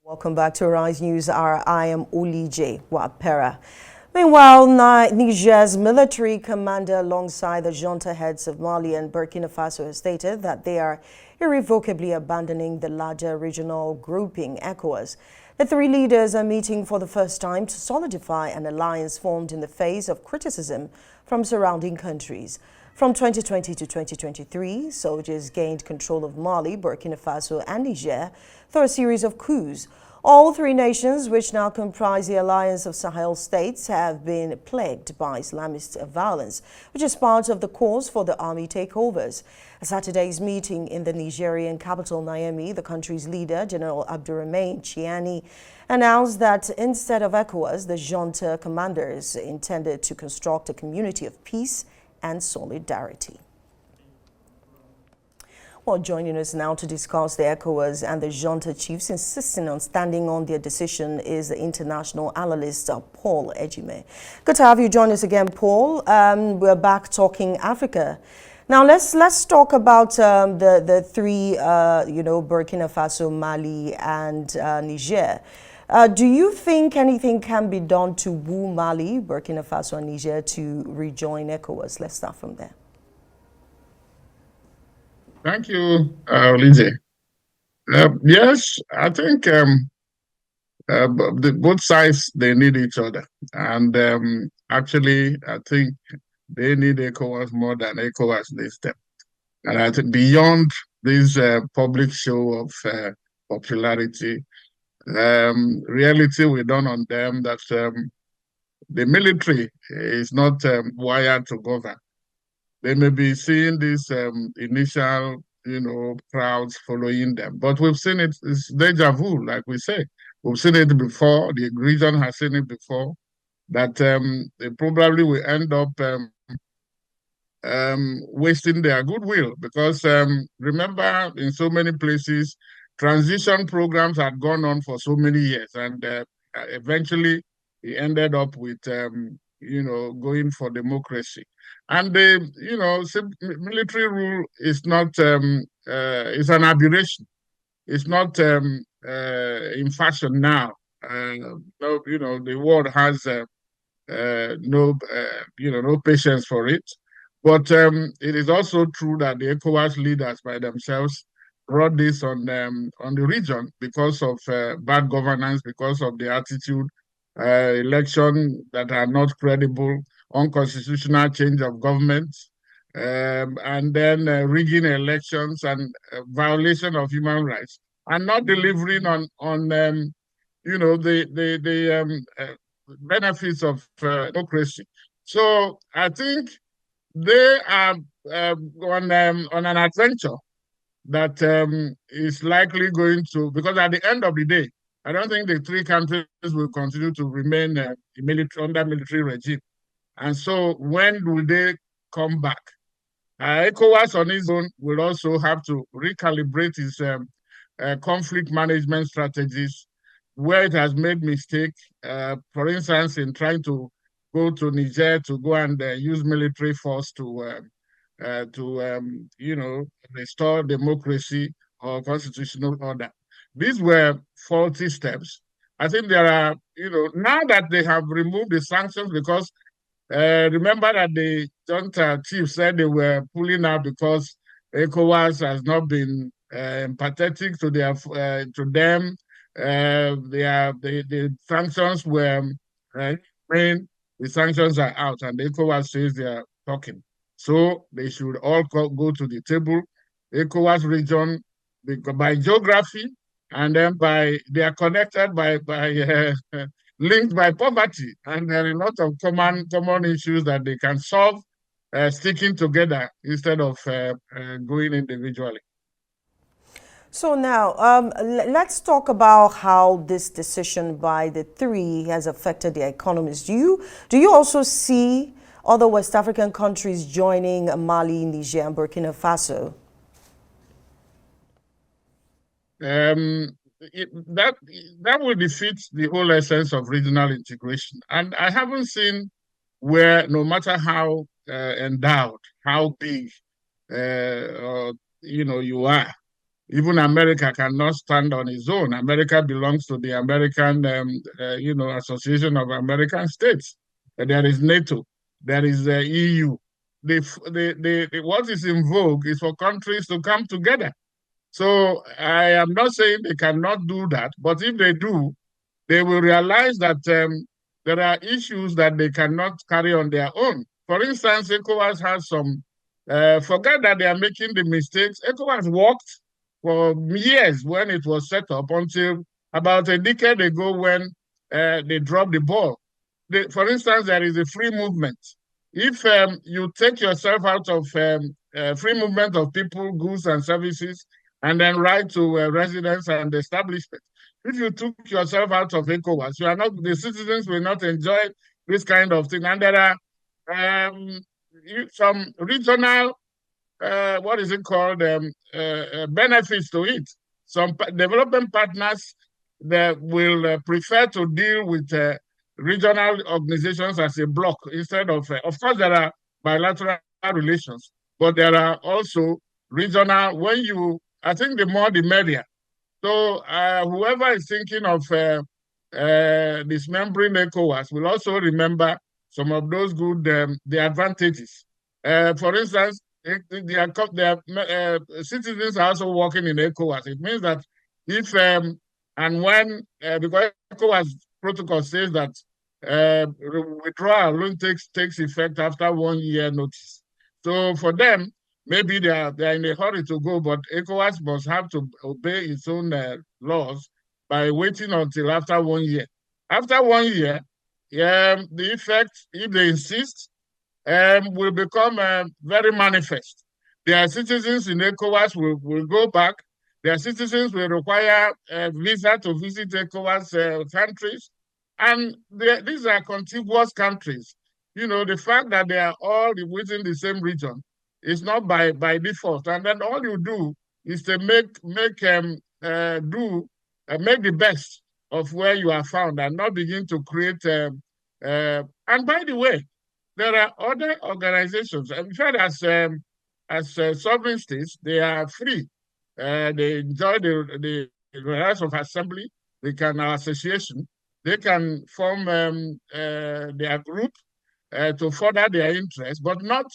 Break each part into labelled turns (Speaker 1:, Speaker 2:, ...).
Speaker 1: Welcome back to Arise News. I am Olije Wapera. Meanwhile, Niger's military commander alongside the Junta heads of Mali and Burkina Faso has stated that they are irrevocably abandoning the larger regional grouping ECOWAS. The three leaders are meeting for the first time to solidify an alliance formed in the face of criticism from surrounding countries. From 2020 to 2023, soldiers gained control of Mali, Burkina Faso, and Niger through a series of coups. All three nations, which now comprise the Alliance of Sahel states, have been plagued by Islamist violence, which is part of the cause for the army takeovers. At Saturday's meeting in the Nigerian capital, Niamey, the country's leader, General Abdurrahman Chiani, announced that instead of ECOWAS, the junta commanders intended to construct a community of peace and solidarity. Well, joining us now to discuss the ECOWAS and the junta chiefs insisting on standing on their decision is the international analyst Paul Ejime. Good to have you join us again, Paul. We're back talking Africa. Now let's talk about the three, Burkina Faso, Mali, and Niger. Do you think anything can be done to woo Mali, Burkina Faso, and Niger to rejoin ECOWAS? Let's start from there.
Speaker 2: Thank you, Lindsay. Yes, I think both sides, they need each other. And actually, I think they need ECOWAS more than ECOWAS needs them. And I think beyond this public show of popularity, reality we done on them that the military is not wired to govern. They may be seeing this initial, crowds following them, but we've seen it. It's deja vu, like we say. We've seen it before. The region has seen it before. That they probably will end up wasting their goodwill because remember, in so many places, transition programs had gone on for so many years, and eventually it ended up with going for democracy. And the military rule is not it's an aberration. It's not in fashion now. The world has no patience for it. But it is also true that the ECOWAS leaders by themselves brought this on the region because of bad governance, because of the attitude, election that are not credible, unconstitutional change of government, and then rigging elections and violation of human rights, and not delivering on the benefits of democracy. So I think they are on an adventure that is likely going to, because at the end of the day, I don't think the three countries will continue to remain under military regime. And so when will they come back? ECOWAS on its own will also have to recalibrate its conflict management strategies where it has made mistakes. For instance, in trying to go to Niger to go and use military force to restore democracy or constitutional order. These were faulty steps. I think there are, now that they have removed the sanctions, because remember that the junta chief said they were pulling out because ECOWAS has not been empathetic to them. The sanctions were the sanctions are out, and the ECOWAS says they are talking. So they should all go to the table. ECOWAS region, by geography, and then they are connected by linked by poverty, and there are a lot of common issues that they can solve sticking together instead of going individually.
Speaker 1: So now, let's talk about how this decision by the three has affected their economies. Do you also see other West African countries joining Mali, Niger, and Burkina Faso?
Speaker 2: That will defeat the whole essence of regional integration. And I haven't seen where, no matter how endowed, how big, you are, Even America cannot stand on its own. America belongs to the American, Association of American States. There is NATO. There is the EU. What is in vogue is for countries to come together. So I am not saying they cannot do that, but if they do, they will realize that there are issues that they cannot carry on their own. For instance, ECOWAS has some, forget that they are making the mistakes. ECOWAS worked for years when it was set up until about a decade ago when they dropped the ball. For instance, there is a free movement. If you take yourself out of free movement of people, goods, and services, and then right to residents and establishment, if you took yourself out of ECOWAS, you are not, the citizens will not enjoy this kind of thing. And there are some regional, what is it called, benefits to it. Some development partners that will prefer to deal with regional organizations as a bloc instead of course, there are bilateral relations, but there are also regional. I think the more the merrier. So whoever is thinking of dismembering ECOWAS will also remember some of those good the advantages. For instance, their citizens are also working in ECOWAS. It means that if and when because ECOWAS protocol says that withdrawal only takes effect after 1 year notice. So for them, maybe they're in a hurry to go, but ECOWAS must have to obey its own laws by waiting until after 1 year. After 1 year, the effect, if they insist, will become very manifest. Their citizens in ECOWAS will go back. Their citizens will require a visa to visit ECOWAS countries. And these are contiguous countries. You know, the fact that they are all within the same region is not by default. And then all you do is to make the best of where you are found and not begin to create. And by the way, there are other organizations. In fact, as sovereign states, they are free. They enjoy the rights of assembly. They can association. They can form their group to further their interests, but not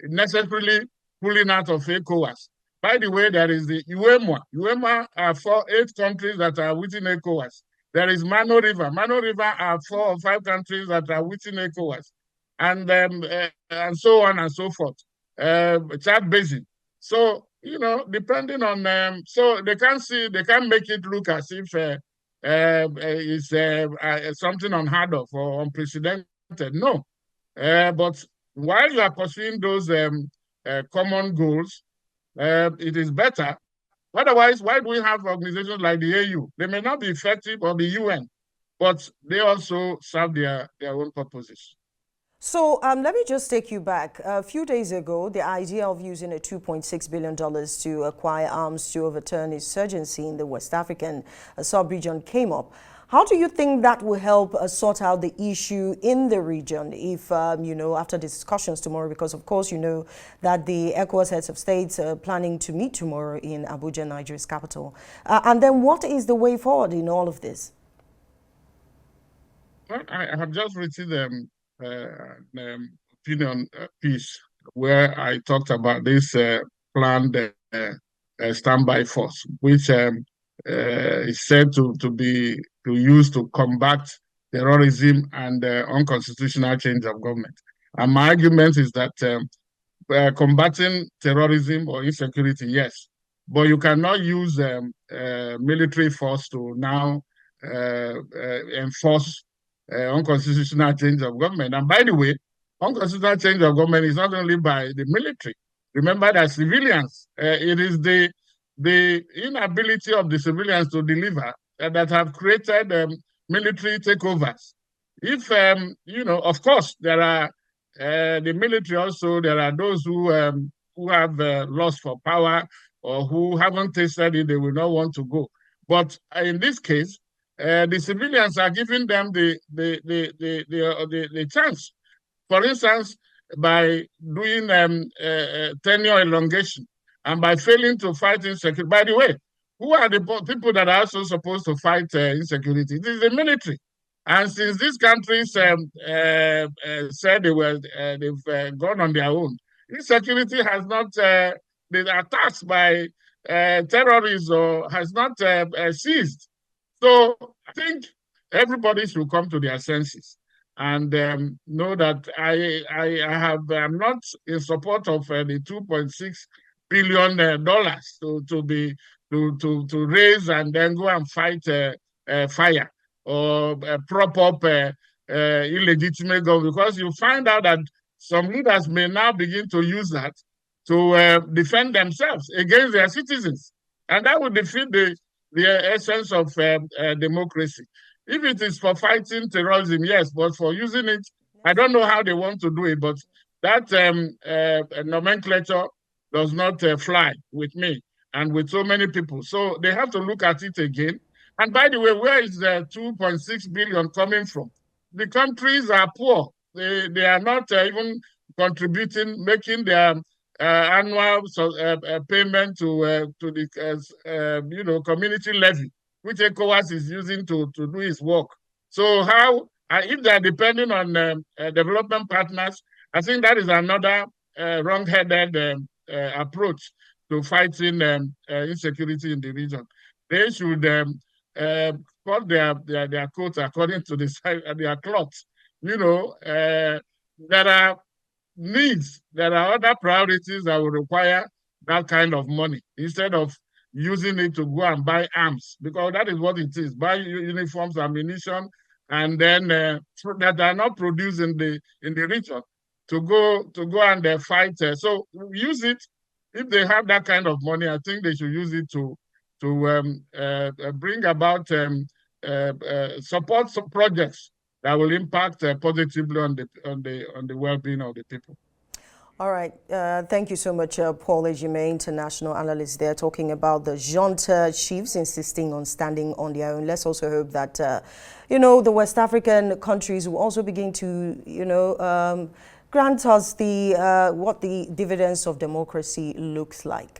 Speaker 2: necessarily pulling out of ECOWAS. By the way, there is the UEMA. UEMA are 8 countries that are within ECOWAS. There is Mano River. Mano River are 4 or 5 countries that are within ECOWAS, and so on and so forth. Chad Basin. So, you know, depending on so they can't make it look as if it's something unheard of or unprecedented. No, but while you are pursuing those common goals, it is better. Otherwise, why do we have organizations like the AU? They may not be effective, or the UN, but they also serve their own purposes.
Speaker 1: So let me just take you back. A few days ago, the idea of using a $2.6 billion to acquire arms to overturn insurgency in the West African sub-region came up. How do you think that will help sort out the issue in the region if, after discussions tomorrow, because of course you know that the ECOWAS heads of states are planning to meet tomorrow in Abuja, Nigeria's capital. And then what is the way forward in all of this?
Speaker 2: Well, I have just written opinion piece where I talked about this planned standby force, which is said to be used to combat terrorism and unconstitutional change of government. And my argument is that combating terrorism or insecurity, yes, but you cannot use military force to now enforce unconstitutional change of government. And by the way, unconstitutional change of government is not only by the military. Remember that civilians, it is the inability of the civilians to deliver that have created military takeovers. If, of course, there are the military also, there are those who have lust for power or who haven't tasted it, they will not want to go. But in this case, the civilians are giving them the chance. For instance, by doing tenure elongation. And by failing to fight insecurity, by the way, who are the people that are also supposed to fight insecurity? It is the military. And since these countries said they've gone on their own, insecurity has not, the attacks by terrorists or has not ceased. So I think everybody should come to their senses and know that I'm not in support of the $2.6 billion to raise and then go and fight fire or prop up illegitimate government, because you find out that some leaders may now begin to use that to defend themselves against their citizens, and that would defeat the essence of democracy. If it is for fighting terrorism, yes, but for using it, I don't know how they want to do it, but that nomenclature does not fly with me and with so many people. So they have to look at it again. And by the way, where is the 2.6 billion coming from? The countries are poor. They are not even contributing, making their annual payment to the community levy, which ECOWAS is using to do its work. So how, if they're depending on development partners, I think that is another wrong-headed approach to fighting insecurity in the region. They should cut their coats according to the size of their cloths. There are needs, there are other priorities that will require that kind of money instead of using it to go and buy arms, because that is what it is: buy uniforms, ammunition, and then that are not produced in the region to go and fight. So use it. If they have that kind of money, I think they should use it to bring about support some projects that will impact positively on the well-being of the people.
Speaker 1: All right. Thank you so much, Paul Ejime, international analyst there, talking about the Junta chiefs insisting on standing on their own. Let's also hope that, the West African countries will also begin to, grant us what the dividends of democracy looks like.